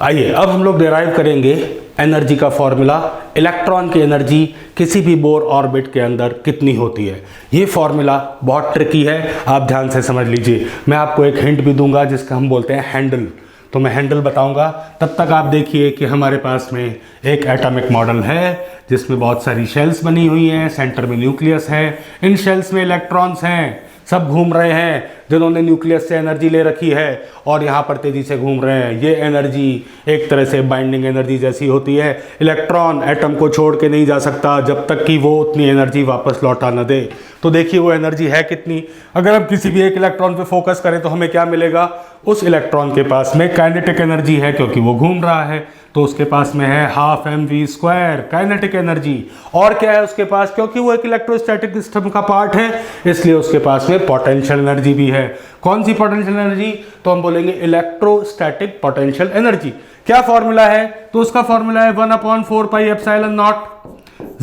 आइए अब हम लोग डिराइव करेंगे एनर्जी का फॉर्मूला। इलेक्ट्रॉन की एनर्जी किसी भी बोर ऑर्बिट के अंदर कितनी होती है। ये फॉर्मूला बहुत ट्रिकी है, आप ध्यान से समझ लीजिए। मैं आपको एक हिंट भी दूंगा जिसका हम बोलते हैं हैंडल, तो मैं हैंडल बताऊंगा। तब तक आप देखिए कि हमारे पास में एक एटॉमिक मॉडल है जिसमें बहुत सारी शेल्स बनी हुई हैं, सेंटर में न्यूक्लियस है, इन शेल्स में इलेक्ट्रॉन्स हैं, सब घूम रहे हैं जिन्होंने न्यूक्लियस से एनर्जी ले रखी है और यहाँ पर तेज़ी से घूम रहे हैं। ये एनर्जी एक तरह से बाइंडिंग एनर्जी जैसी होती है। इलेक्ट्रॉन एटम को छोड़ के नहीं जा सकता जब तक कि वो उतनी एनर्जी वापस लौटा न दे। तो देखिए वो एनर्जी है कितनी। अगर हम किसी भी एक इलेक्ट्रॉन पे फोकस करें तो हमें क्या मिलेगा, उस इलेक्ट्रॉन के पास में काइनेटिक एनर्जी है क्योंकि वो घूम रहा है, तो उसके पास में है हाफ mv² काइनेटिक एनर्जी। और क्या है उसके पास, क्योंकि वो एक इलेक्ट्रोस्टैटिक सिस्टम का पार्ट है इसलिए उसके पास में पोटेंशियल एनर्जी भी है। कौन सी पोटेंशियल एनर्जी, तो हम बोलेंगे इलेक्ट्रोस्टैटिक पोटेंशियल एनर्जी। क्या फॉर्मूला है, तो उसका फॉर्मूला है 1/4πε0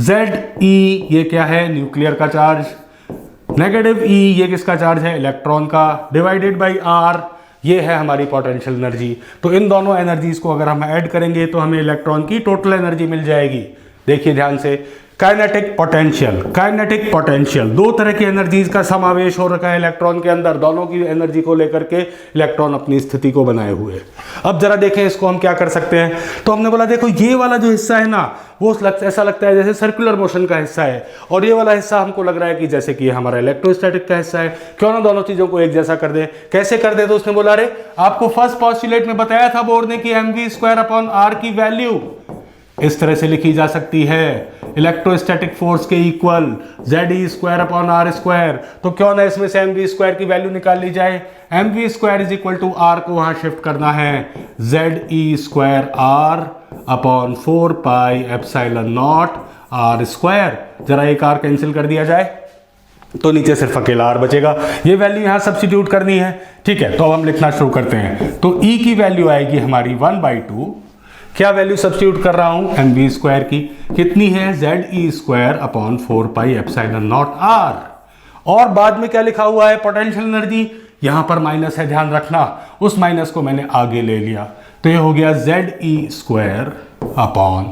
Ze। ये क्या है, न्यूक्लियर का चार्ज, नेगेटिव E ये किसका चार्ज है, इलेक्ट्रॉन का, डिवाइडेड बाई R ये है हमारी पोटेंशियल एनर्जी। तो इन दोनों एनर्जीज को अगर हम ऐड करेंगे तो हमें इलेक्ट्रॉन की टोटल एनर्जी मिल जाएगी। देखिए ध्यान से, काइनेटिक पोटेंशियल दो तरह की एनर्जीज का समावेश हो रखा है इलेक्ट्रॉन के अंदर। दोनों की एनर्जी को लेकर के इलेक्ट्रॉन अपनी स्थिति को बनाए हुए है। अब जरा देखें इसको हम क्या कर सकते हैं। तो हमने बोला देखो ये वाला जो हिस्सा है ना, वो ऐसा लगता है जैसे सर्कुलर मोशन का हिस्सा है, और ये वाला हिस्सा हमको लग रहा है कि जैसे कि ये हमारा इलेक्ट्रोस्टैटिक का हिस्सा है। क्यों ना दोनों चीजों को एक जैसा कर दें। कैसे कर दे, तो उसने बोला अरे आपको फर्स्ट पॉस्टुलेट में बताया था बोर्ड ने कि mv²/r की वैल्यू इस तरह से लिखी जा सकती है, इलेक्ट्रोस्टैटिक फोर्स के इक्वल Ze²/r²। तो क्यों ना इसमें से mv² की वैल्यू निकाल ली जाए। mv² = r को वहां शिफ्ट करना है, Ze²r/4πε0r²। जरा एक r कैंसिल कर दिया जाए तो नीचे सिर्फ अकेला r बचेगा। ये वैल्यू यहां सब्स्टिट्यूट करनी है, ठीक है। तो अब हम लिखना शुरू करते हैं। तो E की वैल्यू आएगी हमारी 1/2, क्या वैल्यू सब्स्टिट्यूट कर रहा हूं, mv² की, कितनी है, Ze²/4πε0r। और बाद में क्या लिखा हुआ है, पोटेंशियल एनर्जी, यहां पर माइनस है, ध्यान रखना, उस माइनस को मैंने आगे ले लिया, तो ये हो गया Ze²/4πε0r।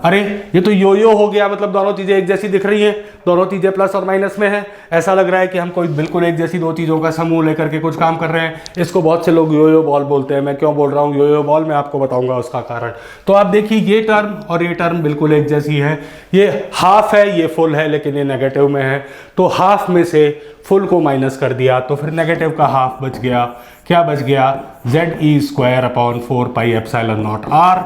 अरे ये तो यो हो गया, मतलब दोनों चीजें एक जैसी दिख रही हैं, दोनों चीजें प्लस और माइनस में है। ऐसा लग रहा है कि हम कोई बिल्कुल एक जैसी दो चीजों का समूह लेकर के कुछ काम कर रहे हैं। इसको बहुत से लोग यो बॉल बोलते हैं। मैं क्यों बोल रहा हूँ यो बॉल, मैं आपको बताऊंगा उसका कारण। तो आप देखिए ये टर्म और ये टर्म बिल्कुल एक जैसी है। ये हाफ है, ये फुल है, लेकिन ये नेगेटिव में है, तो हाफ में से फुल को माइनस कर दिया तो फिर नेगेटिव का हाफ बच गया। क्या बच गया, Ze²/4πε0r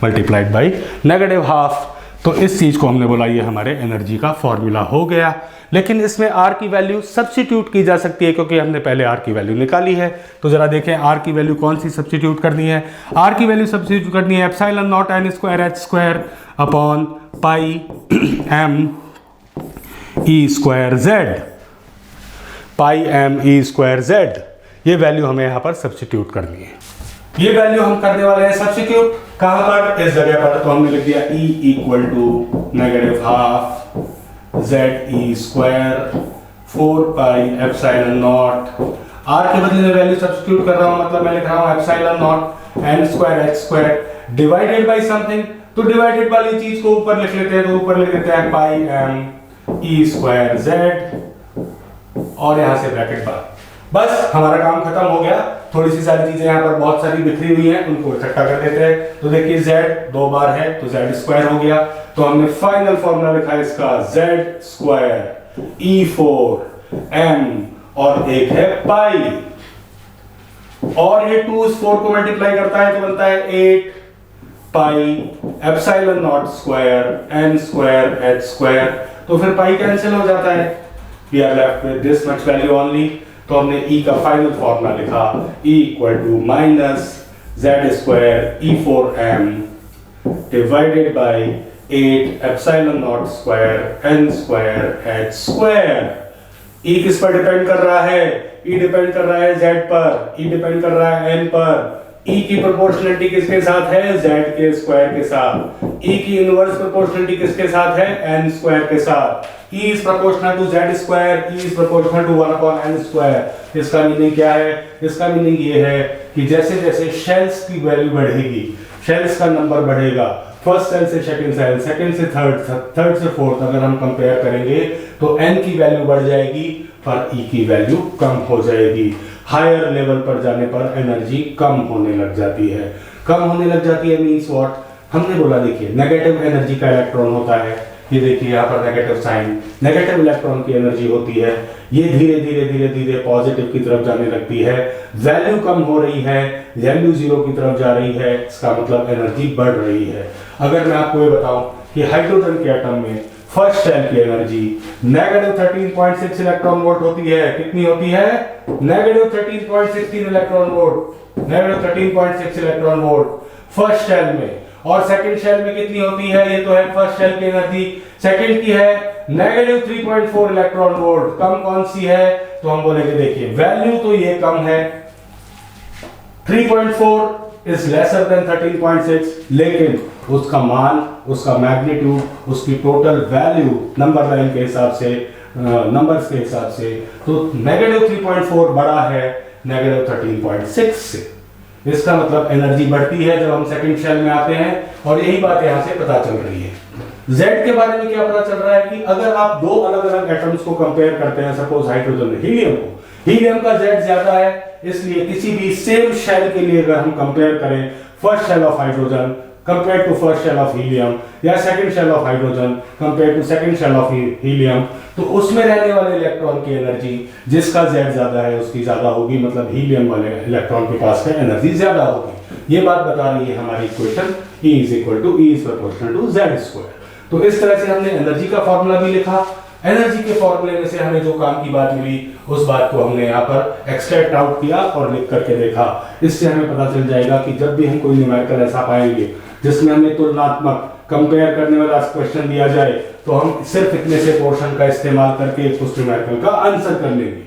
multiplied by negative half. तो इस चीज को हमने बोला ये हमारे एनर्जी का फॉर्मूला हो गया। लेकिन इसमें r की वैल्यू सब्स्टिट्यूट की जा सकती है क्योंकि हमने पहले r की वैल्यू निकाली है। तो जरा देखें r की वैल्यू कौन सी सब्स्टिट्यूट करनी है। r की वैल्यू सब्स्टिट्यूट करनी है εmE²h²πme²z। ये वैल्यू हमें यहाँ पर सब्स्टिट्यूट करनी है। ये वैल्यू हम करने वाले हैं सब्स्टिट्यूट, कहां पर, इस जगह पर। तो हमने लिख दिया E = -12 Ze²4πε0। r के बदले में वैल्यू सब्स्टिट्यूट कर रहा हूं, मतलब मैं लिख रहा हूं ε0 n² डिवाइडेड बाई समथिंग। तो डिवाइडेड वाली चीज को ऊपर लिख लेते हैं, तो ऊपर लिख देते हैं πme²z और यहां से ब्रैकेट बाहर। बस हमारा काम खत्म हो गया। थोड़ी सी सारी चीजें यहाँ पर बहुत सारी बिखरी हुई हैं, उनको इकट्ठा कर देते हैं। तो देखिए z 2 बार है तो Z² हो गया। तो हमने फाइनल फॉर्मूला लिखा है इसका Z²E4m और एक है पाई, और ये 2 इस 4 को मल्टीप्लाई करता है तो बनता है 8πε0² तो फिर पाई कैंसिल हो जाता है। We are left with this much value only. तो हमने E का फाइनल फॉर्मूला लिखा, E = -Z²E4m divided by 8πε0² E किस पर डिपेंड कर रहा है, E डिपेंड कर रहा है Z पर, E डिपेंड कर रहा है N पर, E की प्रोपोर्शनलिटी किसके साथ है? Z के स्क्वायर के साथ। E की इनवर्स प्रोपोर्शनलिटी किसके साथ है? n स्क्वायर के साथ। E is proportional to Z square, E is proportional to 1 upon n square। इसका मीनिंग क्या है? इसका मीनिंग ये है कि जैसे जैसे शेल्स की वैल्यू बढ़ेगी, शेल्स का नंबर बढ़ेगा, फर्स्ट सेल से सेकंड सेल, सेकंड से थर्ड, थर्ड से फोर्थ अगर हम कंपेयर करेंगे तो n की वैल्यू बढ़ जाएगी पर E की वैल्यू कम हो जाएगी। हायर लेवल पर जाने पर एनर्जी कम होने लग जाती है। कम होने लग जाती है मींस व्हाट? हमने बोला देखिए नेगेटिव एनर्जी का इलेक्ट्रॉन होता है, ये देखिए यहाँ पर नेगेटिव साइन, नेगेटिव इलेक्ट्रॉन की एनर्जी होती है, ये धीरे धीरे धीरे धीरे पॉजिटिव की तरफ जाने लगती है, वैल्यू कम हो रही है, वैल्यू जीरो की तरफ जा रही है, इसका मतलब एनर्जी बढ़ रही है। अगर मैं आपको ये बताऊं कि हाइड्रोजन के एटम में फर्स्ट शेल की एनर्जी नेगेटिव 13.6 इलेक्ट्रॉन वोल्ट होती है। कितनी होती है? Negative 13.16 electron volt, negative 13.6 electron volt first shell में। और सेकंड शेल में कितनी होती है? ये तो है फर्स्ट शेल की एनर्जी, सेकंड की है नेगेटिव 3.4 इलेक्ट्रॉन वोल्ट। कम कौन सी है? तो हम बोलेंगे देखिए वैल्यू तो ये कम है, 3.4 इज लेसर देन 13.6, लेकिन उसका मान, उसका मैग्नीट्यूड, उसकी टोटल वैल्यू नंबर लाइन के हिसाब से, नंबर्स के हिसाब से तो नेगेटिव 3.4 बड़ा है नेगेटिव 13.6 से। इसका मतलब एनर्जी बढ़ती है जब हम सेकंड शेल में आते हैं, और यही बात यहां से पता चल रही है। Z के बारे में क्या पता चल रहा है कि अगर आप दो अलग अलग एटम्स को कंपेयर करते हैं, सपोज हाइड्रोजन में हीलियम को, हीलियम का Z ज्यादा है, इसलिए किसी भी सेम शेल के लिए अगर हम कंपेयर करें first shell of hydrogen compare to first shell of helium या second shell of hydrogen compare to second shell of helium, तो उसमें रहने वाले इलेक्ट्रॉन की एनर्जी जिसका Z ज्यादा है उसकी ज्यादा होगी, मतलब हीलियम वाले इलेक्ट्रॉन के पास में एनर्जी ज्यादा होगी। ये बात बता रही है हमारी equation E is equal to E is proportional to Z square। तो इस तरह से हमने एनर्जी का फॉर्मूला भी लिखा। एनर्जी के फॉर्मूले में से हमें जो काम की बात मिली उस बात को हमने यहाँ पर एक्सट्रैक्ट आउट किया और लिख करके देखा। इससे हमें पता चल जाएगा कि जब भी हम कोई न्यूमेरिकल ऐसा पाएंगे जिसमें हमें तुलनात्मक कंपेयर करने वाला क्वेश्चन दिया जाए, तो हम सिर्फ इतने से पोर्शन का इस्तेमाल करके उस न्यूमेरिकल का आंसर कर लेंगे।